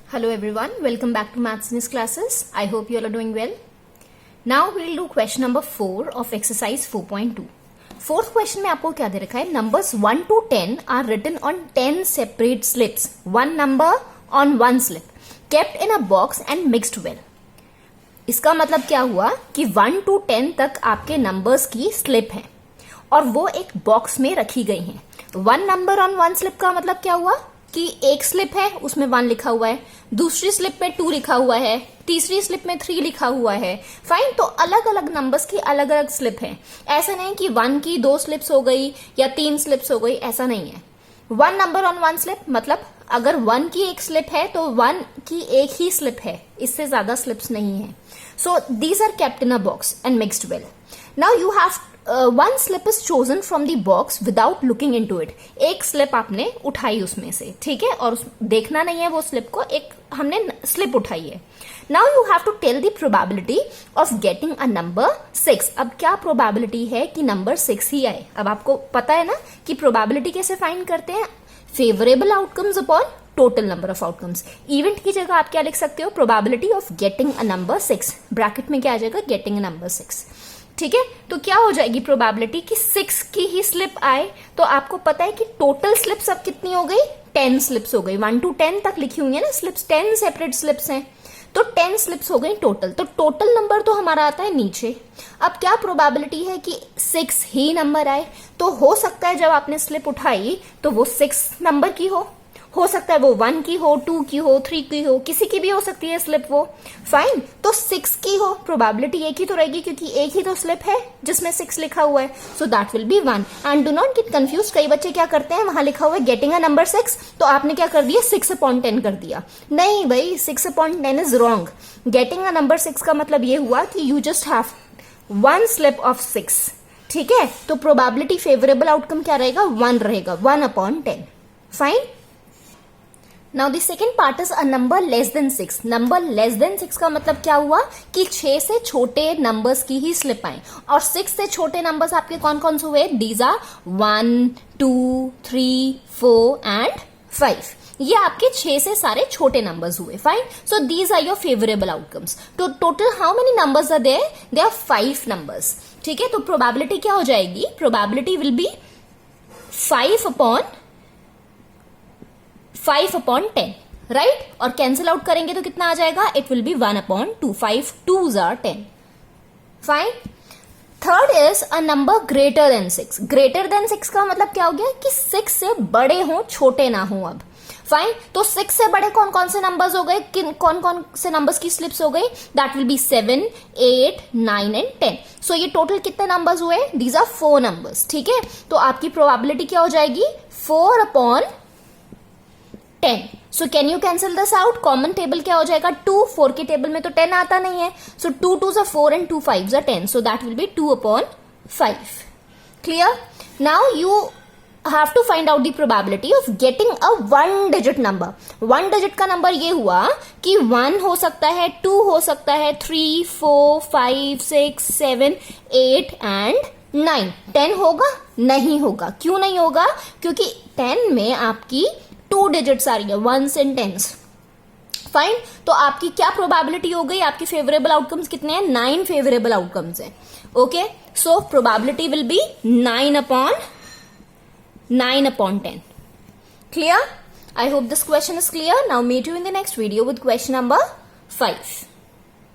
Hello everyone, welcome back to Maths in His classes. I hope you all are doing well. Now we'll do question number 4 of exercise 4.2. Fourth question में आपको क्या दे रखा है? Numbers 1 to 10 are written on 10 separate slips. One number on one slip, kept in a box and mixed well. इसका मतलब क्या हुआ कि 1 to 10 तक आपके नंबर्स की स्लिप है और वो एक बॉक्स में रखी गई हैं. One number on one slip का मतलब क्या हुआ कि एक स्लिप है उसमें 1 लिखा हुआ है, दूसरी स्लिप में 2 लिखा हुआ है, तीसरी स्लिप में 3 लिखा हुआ है. फाइन, तो अलग अलग नंबर्स की अलग अलग स्लिप है. ऐसा नहीं कि 1 की 2 स्लिप्स हो गई या 3 स्लिप्स हो गई, ऐसा नहीं है. 1 नंबर ऑन 1 स्लिप मतलब अगर 1 की एक स्लिप है तो 1 की एक ही स्लिप है, इससे ज्यादा स्लिप्स नहीं है. So these are kept in a box and mixed well. Now you have one slip is chosen from the box without looking in to it. एक स्लिप आपने उठाई उसमें से, ठीक है, और देखना नहीं है वो स्लिप को, एक हमने स्लिप उठाई है. Now you have to tell the probability of getting a number 6. अब क्या प्रोबेबिलिटी है कि नंबर 6 ही आए? अब आपको पता है ना कि प्रोबेबिलिटी कैसे फाइंड करते हैं? Favourable outcomes upon total number of outcomes. Event की जगह आप क्या लिख सकते हो? Probability of getting a number 6. Bracket में क्या आ जाएगा? Getting a number 6. ठीक है, तो क्या हो जाएगी प्रोबेबिलिटी कि 6 की ही स्लिप आए. तो आपको पता है कि टोटल स्लिप्स अब कितनी हो गई? 10 स्लिप्स हो गई. 1 to 10 तक लिखी हुई है ना स्लिप्स, 10 सेपरेट स्लिप्स हैं, तो 10 स्लिप्स हो गई टोटल. तो टोटल नंबर तो हमारा आता है नीचे. अब क्या प्रोबेबिलिटी है कि 6 ही नंबर आए? तो हो सकता है जब आपने स्लिप उठाई तो वो 6 नंबर की हो सकता है वो 1 की हो, 2 की हो, 3 की हो, किसी की भी हो सकती है स्लिप वो. फाइन, तो 6 की हो, प्रोबेबिलिटी एक ही तो रहेगी क्योंकि एक ही तो स्लिप है जिसमें 6 लिखा हुआ है. So that will B 1. And do not get confuse. कई बच्चे क्या करते हैं, वहां लिखा हुआ है गेटिंग अ नंबर 6, तो आपने क्या कर दिया? 6/10 कर दिया. नहीं भाई, 6/10 is wrong. Getting a number 6 का मतलब ये हुआ कि you just have 1 slip of 6. ठीक है, तो प्रोबेबिलिटी फेवरेबल आउटकम क्या रहेगा? 1 रहेगा. 1/10. Fine. Now the second part is a number less than 6. Number less than 6 का मतलब क्या हुआ कि 6 से छोटे नंबर्स की ही स्लिप आए. और 6 से छोटे नंबर्स आपके कौन कौन से हुए? These are 1, 2, 3, 4 and 5. ये आपके 6 से सारे छोटे नंबर्स हुए. Fine, so these are your favourable outcomes. तो total how many numbers are there? They are 5 numbers. ठीक है, तो प्रोबेबिलिटी क्या हो जाएगी? Probability will be 5/10, right? और कैंसिल आउट करेंगे तो कितना आ जाएगा? It will be 1/2. 5 2s are 10. Fine. Third is a number greater than 6. Greater than 6 का मतलब क्या हो गया कि 6 से बड़े हो, छोटे ना हो. अब फाइन, तो 6 से बड़े कौन कौन से नंबर्स हो गए? कौन कौन से नंबर्स की स्लिप्स हो गई? That will be 7, 8, 9 and 10. So ये टोटल कितने नंबर्स हुए? These are 4 numbers. ठीक है, तो आपकी प्रोबेबिलिटी क्या हो जाएगी? 4/10. So can you cancel this out? Common table क्या हो जाएगा? 2. 4 के टेबल में तो 10 आता नहीं है. सो 2 2s are 4 and 2 5s are 10. So that will be 2/5. Clear? Now you have to find out the probability of getting a 1-digit number. 1 digit का नंबर ये हुआ कि 1 हो सकता है, 2 हो सकता है, 3, 4, 5, 6, 7, 8 and 9. 10 होगा? नहीं होगा. क्यों नहीं होगा? क्योंकि 10 में आपकी 2 डिजिट्स आ रही है, 1s and 10s. फाइन, तो आपकी क्या प्रोबेबिलिटी हो गई? आपकी फेवरेबल आउटकम्स कितने हैं? 9 फेवरेबल आउटकम्स हैं. Okay, so probability will B 9/10. Clear? I hope this question is clear. Now meet you in the next video with question number 5.